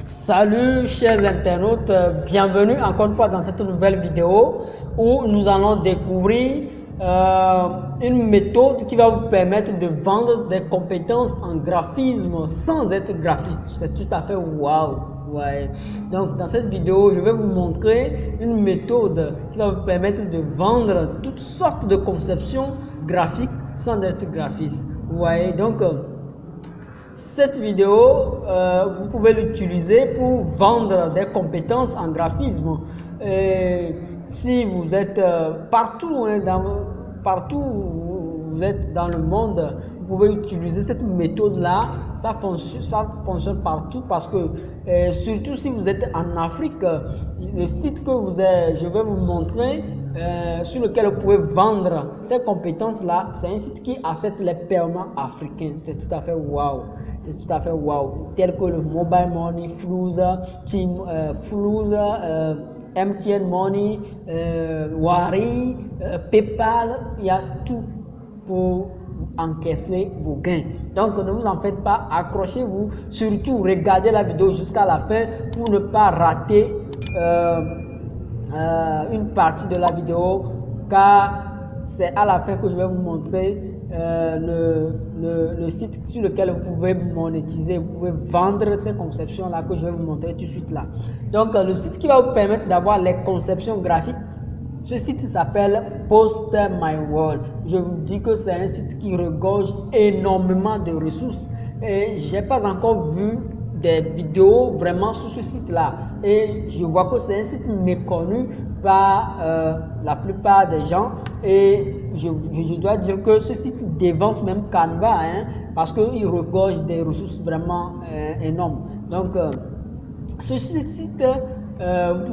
Salut chers internautes, bienvenue encore une fois dans cette nouvelle vidéo où nous allons découvrir une méthode qui va vous permettre de vendre des compétences en graphisme sans être graphiste. C'est tout à fait waouh! Ouais. Donc dans cette vidéo, je vais vous montrer une méthode qui va vous permettre de vendre toutes sortes de conceptions graphiques sans être graphiste. Vous voyez, donc cette vidéo, vous pouvez l'utiliser pour vendre des compétences en graphisme. Et si vous êtes partout, partout où vous êtes dans le monde, vous pouvez utiliser cette méthode-là. Ça fonctionne partout parce que, surtout si vous êtes en Afrique, le site que je vais vous montrer, sur lequel vous pouvez vendre ces compétences-là, c'est un site qui accepte les paiements africains. C'est tout à fait waouh. C'est tout à fait waouh. Tel que le Mobile Money, Flouza, MTN Money, Wari, PayPal, il y a tout pour encaisser vos gains. Donc ne vous en faites pas, accrochez-vous, surtout regardez la vidéo jusqu'à la fin pour ne pas rater une partie de la vidéo, car c'est à la fin que je vais vous montrer le site sur lequel vous pouvez monétiser, vous pouvez vendre ces conceptions là que je vais vous montrer tout de suite là. Donc le site qui va vous permettre d'avoir les conceptions graphiques, ce site s'appelle Poster My Wall. Je vous dis que c'est un site qui regorge énormément de ressources et j'ai pas encore vu des vidéos vraiment sur ce site là, et je vois que c'est un site méconnu par la plupart des gens, et je dois dire que ce site dévance même Canva, parce qu'il regorge des ressources vraiment énormes. Donc ce site, vous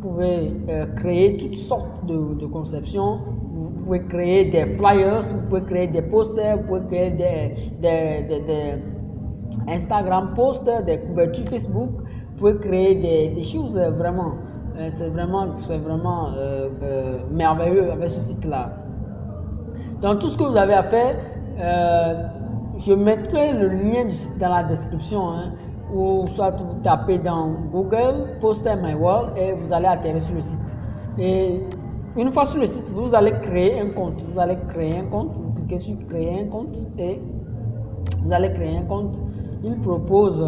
pouvez créer toutes sortes de conceptions. Vous pouvez créer des flyers, vous pouvez créer des posters, vous pouvez créer des Instagram posts, des couvertures Facebook, vous pouvez créer des choses vraiment. C'est vraiment merveilleux avec ce site là. Donc tout ce que vous avez à faire, je mettrai le lien du site dans la description, ou soit vous tapez dans Google Poster My Wall et vous allez atterrir sur le site. Et une fois sur le site, vous allez créer un compte. Vous cliquez sur créer un compte et vous allez créer un compte. Il propose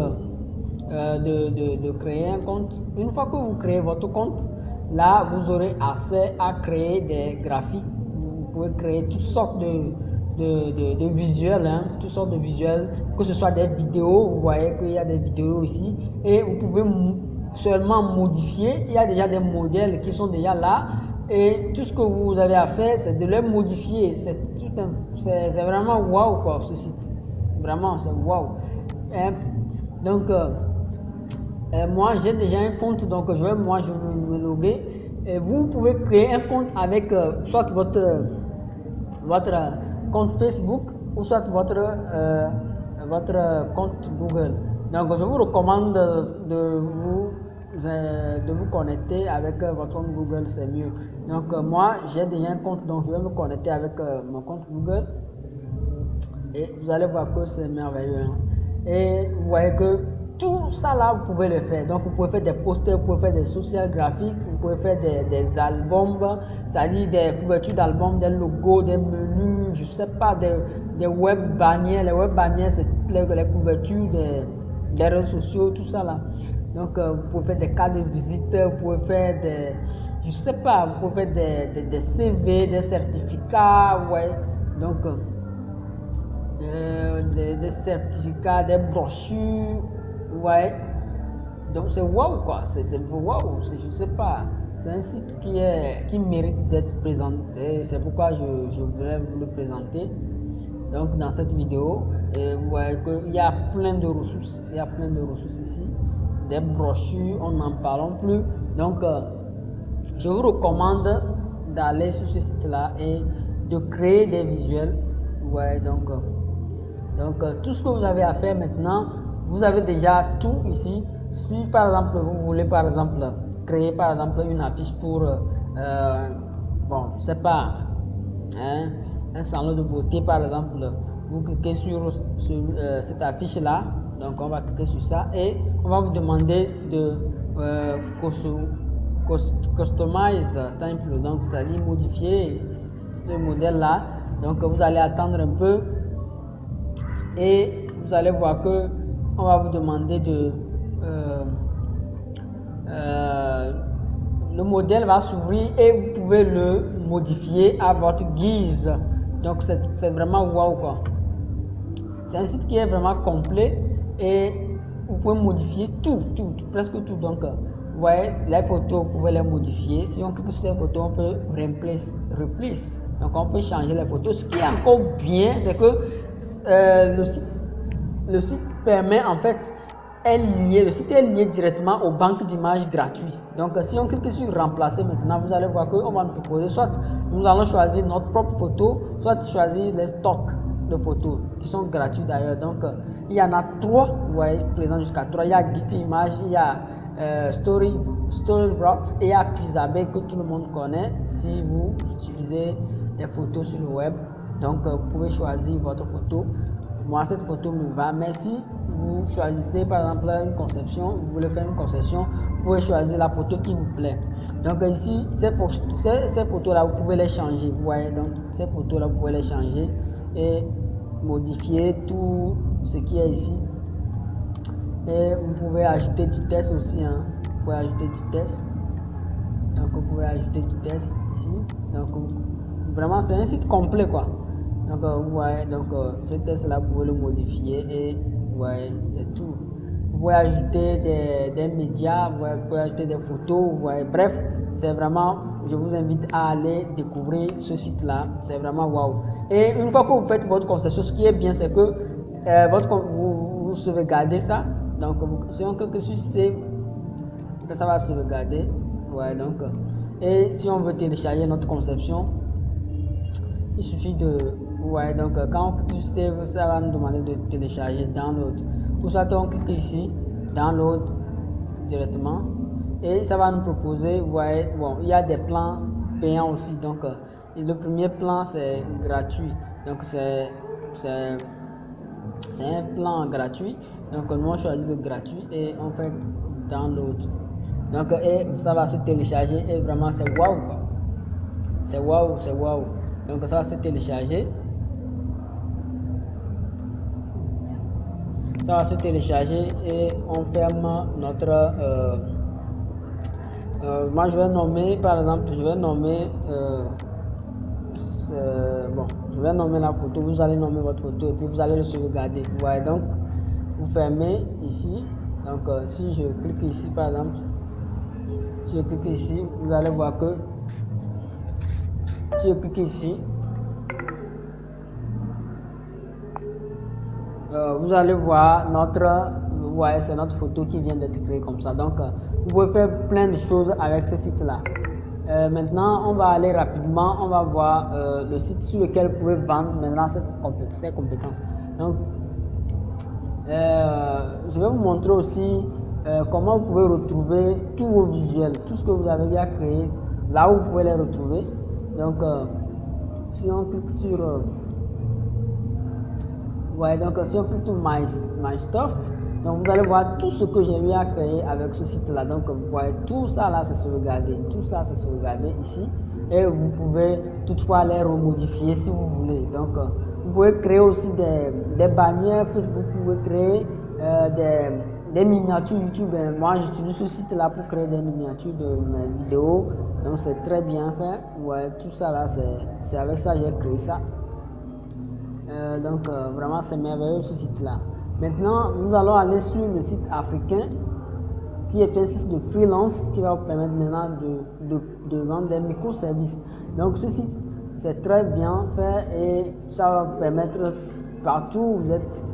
de créer un compte. Une fois que vous créez votre compte, là vous aurez accès à créer des graphiques. Vous pouvez créer toutes sortes de visuels, toutes sortes de visuels, que ce soit des vidéos. Vous voyez qu'il y a des vidéos ici, et vous pouvez seulement modifier. Il y a déjà des modèles qui sont déjà là, et tout ce que vous avez à faire, c'est de les modifier. C'est vraiment waouh quoi, ce site. Vraiment, c'est waouh. Donc moi j'ai déjà un compte, donc je vais me loguer, et vous pouvez créer un compte avec soit votre compte Facebook, ou soit votre compte Google. Donc je vous recommande de vous connecter avec votre compte Google, c'est mieux. Donc moi j'ai déjà un compte, donc je vais me connecter avec mon compte Google, et vous allez voir que c'est merveilleux, et vous voyez que tout ça là vous pouvez le faire. Donc vous pouvez faire des posters, vous pouvez faire des social graphiques, vous pouvez faire des albums, c'est-à-dire des couvertures d'albums, des logos, des menus, je sais pas, des web bannières. Les web bannières, c'est les couvertures des réseaux sociaux, tout ça là. Donc vous pouvez faire des cartes de visite, vous pouvez faire je sais pas, vous pouvez faire des CV, des certificats, ouais. Donc des certificats, des brochures, ouais. Donc c'est waouh quoi, c'est waouh, je sais pas, c'est un site qui mérite d'être présenté. C'est pourquoi je voulais vous le présenter donc dans cette vidéo. Et vous voyez qu'il y a plein de ressources, ici, des brochures, on n'en parle plus. Donc je vous recommande d'aller sur ce site là et de créer des visuels. Ouais, donc tout ce que vous avez à faire maintenant, vous avez déjà tout ici. Si par exemple vous voulez par exemple créer par exemple une affiche pour bon, je sais pas, un salon de beauté par exemple, vous cliquez sur cette affiche là, Donc on va cliquer sur ça et on va vous demander de customize template, donc c'est-à-dire modifier ce modèle là. Donc vous allez attendre un peu et vous allez voir que on va vous demander de le modèle va s'ouvrir et vous pouvez le modifier à votre guise. Donc c'est vraiment waouh quoi. C'est un site qui est vraiment complet et vous pouvez modifier tout, presque tout. Donc vous voyez les photos, vous pouvez les modifier. Si on clique sur les photos, on peut replace. Donc on peut changer les photos. Ce qui est encore bien, c'est que le site permet en fait le site est lié directement aux banques d'images gratuites. Donc si on clique sur remplacer maintenant, vous allez voir qu'on va nous proposer soit nous allons choisir notre propre photo, soit choisir les stocks de photos qui sont gratuits d'ailleurs. Donc il y en a 3, vous voyez, présent jusqu'à 3. Il y a Getty Images, il y a Storybox et il y a Pixabay que tout le monde connaît si vous utilisez des photos sur le web. Donc vous pouvez choisir votre photo. Moi cette photo me va, mais si vous choisissez par exemple une conception, vous voulez faire une conception, vous pouvez choisir la photo qui vous plaît. Donc ici, ces photos-là, vous pouvez les changer. Vous voyez, donc ces photos-là, vous pouvez les changer et modifier tout ce qui est ici. Et vous pouvez ajouter du texte aussi. Hein. Vous pouvez ajouter du texte. Donc vous pouvez ajouter du texte ici. Donc vraiment, c'est un site complet quoi. Donc vous voyez, donc ce texte-là, vous pouvez le modifier et vous voyez, c'est tout. Vous pouvez ajouter des médias, vous pouvez ajouter des photos, vous voyez. Bref, c'est vraiment, je vous invite à aller découvrir ce site-là. C'est vraiment waouh. Et une fois que vous faites votre conception, ce qui est bien, c'est que vous sauvegardez ça. Donc, si on clique sur Save, ça va sauvegarder. Ouais, donc, et si on veut télécharger notre conception, il suffit de. Ouais, donc quand on clique sur Save, ça va nous demander de télécharger Download. Ou soit on clique ici, Download directement. Et ça va nous proposer, vous voyez, bon, il y a des plans payants aussi. Donc, le premier plan, c'est gratuit. Donc, c'est un plan gratuit. Donc, nous on choisit le gratuit et on fait Download. Donc, et ça va se télécharger et vraiment, c'est waouh. C'est waouh, c'est waouh. Donc, ça va se télécharger. Ça va se télécharger et on ferme notre moi je vais nommer par exemple, je vais nommer la photo, vous allez nommer votre photo et puis vous allez le sauvegarder. Vous voyez, donc vous fermez ici. Donc si je clique ici par exemple, si je clique ici, vous allez voir que si je clique ici, vous allez voir vous voyez, c'est notre photo qui vient d'être créée comme ça. Donc, vous pouvez faire plein de choses avec ce site-là. Maintenant, on va aller rapidement, on va voir le site sur lequel vous pouvez vendre maintenant ces compétences. Donc, je vais vous montrer aussi comment vous pouvez retrouver tous vos visuels, tout ce que vous avez bien créé, là où vous pouvez les retrouver. Donc, si on clique sur ouais, donc si on clique sur my Stuff, donc vous allez voir tout ce que j'ai eu à créer avec ce site là. Donc vous voyez tout ça là, c'est sauvegardé, tout ça c'est sauvegardé ici et vous pouvez toutefois les remodifier si vous voulez. Donc vous pouvez créer aussi des bannières Facebook, vous pouvez créer des miniatures YouTube. Moi j'utilise ce site là pour créer des miniatures de mes vidéos, donc c'est très bien fait. Ouais, tout ça là, c'est avec ça que j'ai créé ça. Donc vraiment c'est merveilleux ce site là. Maintenant nous allons aller sur le site africain qui est un site de freelance qui va vous permettre maintenant de vendre des microservices. Donc ce site c'est très bien fait et ça va vous permettre partout où vous êtes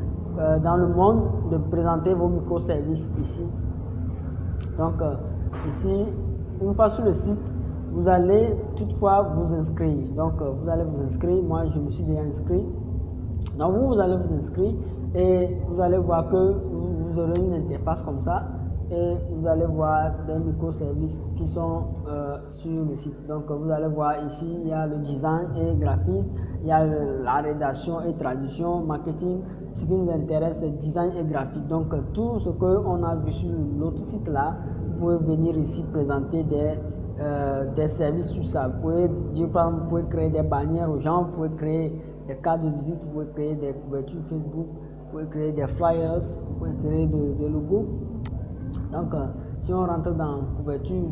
dans le monde de présenter vos microservices ici. Donc ici, une fois sur le site, vous allez toutefois vous inscrire. Donc vous allez vous inscrire, moi je me suis déjà inscrit. Donc vous allez vous inscrire et vous allez voir que vous aurez une interface comme ça. et vous allez voir des microservices qui sont sur le site. Donc vous allez voir ici, il y a le design et graphisme, il y a la rédaction et traduction, marketing. Ce qui nous intéresse, c'est design et graphique. Donc tout ce qu'on a vu sur l'autre site là, vous pouvez venir ici présenter des services sur ça. Vous pouvez dire, par exemple, vous pouvez créer des bannières aux gens, vous pouvez créer des cartes de visite, vous pouvez créer des couvertures Facebook, vous pouvez créer des flyers, vous pouvez créer des logos. Donc, si on rentre dans couverture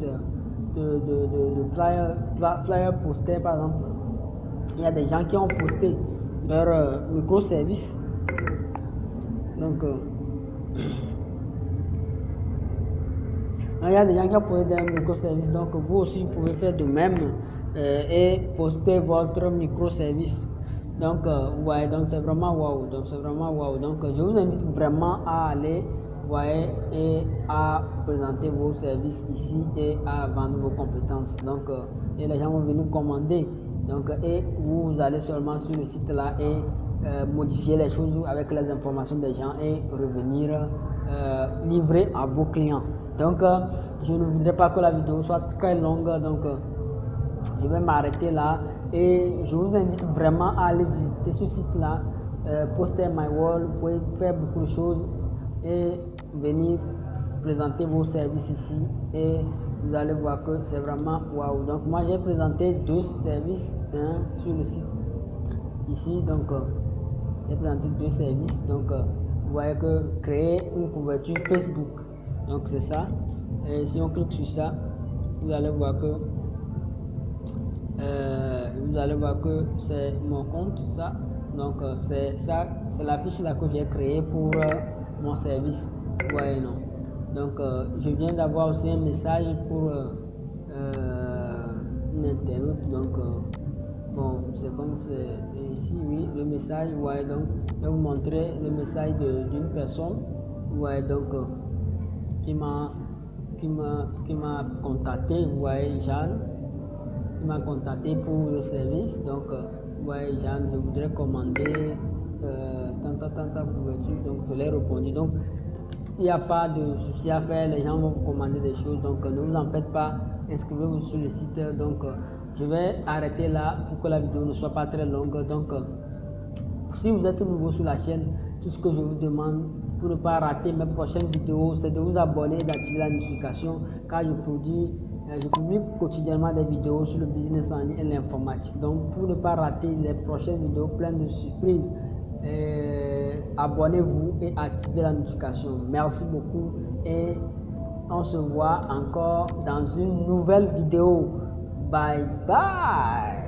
de flyer postés, par exemple, il y a des gens qui ont posté leur microservice. Donc, il y a des gens qui ont posté des microservices. Donc, vous aussi, vous pouvez faire de même et poster votre microservice. Donc, vous voyez, donc c'est vraiment waouh. Donc, c'est vraiment waouh. Donc, je vous invite vraiment à aller, vous voyez, et à présenter vos services ici et à vendre vos compétences. Donc, et les gens vont venir commander. Donc, et vous allez seulement sur le site là et modifier les choses avec les informations des gens et revenir livrer à vos clients. Donc, je ne voudrais pas que la vidéo soit très longue. Donc, je vais m'arrêter là et je vous invite vraiment à aller visiter ce site là, Poster My Wall. Vous pouvez faire beaucoup de choses et venir présenter vos services ici et vous allez voir que c'est vraiment waouh. Donc moi j'ai présenté 2 services sur le site ici. Donc j'ai présenté 2 services. Donc vous voyez que créer une couverture Facebook, donc c'est ça. Et si on clique sur ça, vous allez voir que c'est mon compte ça. Donc c'est ça, c'est la fiche là que j'ai créée pour mon service. Vous voyez, non? Donc je viens d'avoir aussi un message pour une internaute. Donc bon, c'est comme c'est ici, oui, le message. Vous voyez, donc je vais vous montrer le message d'une personne. Vous voyez, donc qui m'a contacté. Vous voyez, Jeanne, qui m'a contacté pour le service. Donc vous voyez, Jeanne, je voudrais commander tant couverture. Donc je l'ai répondu. Donc il n'y a pas de souci à faire, les gens vont vous commander des choses, donc ne vous en faites pas, inscrivez-vous sur le site. Donc je vais arrêter là pour que la vidéo ne soit pas très longue. Donc si vous êtes nouveau sur la chaîne, tout ce que je vous demande pour ne pas rater mes prochaines vidéos, c'est de vous abonner et d'activer la notification, car je publie quotidiennement des vidéos sur le business en ligne et l'informatique. Donc pour ne pas rater les prochaines vidéos pleines de surprises, abonnez-vous et activez la notification. Merci beaucoup et on se voit encore dans une nouvelle vidéo. Bye bye.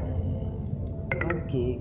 Ok.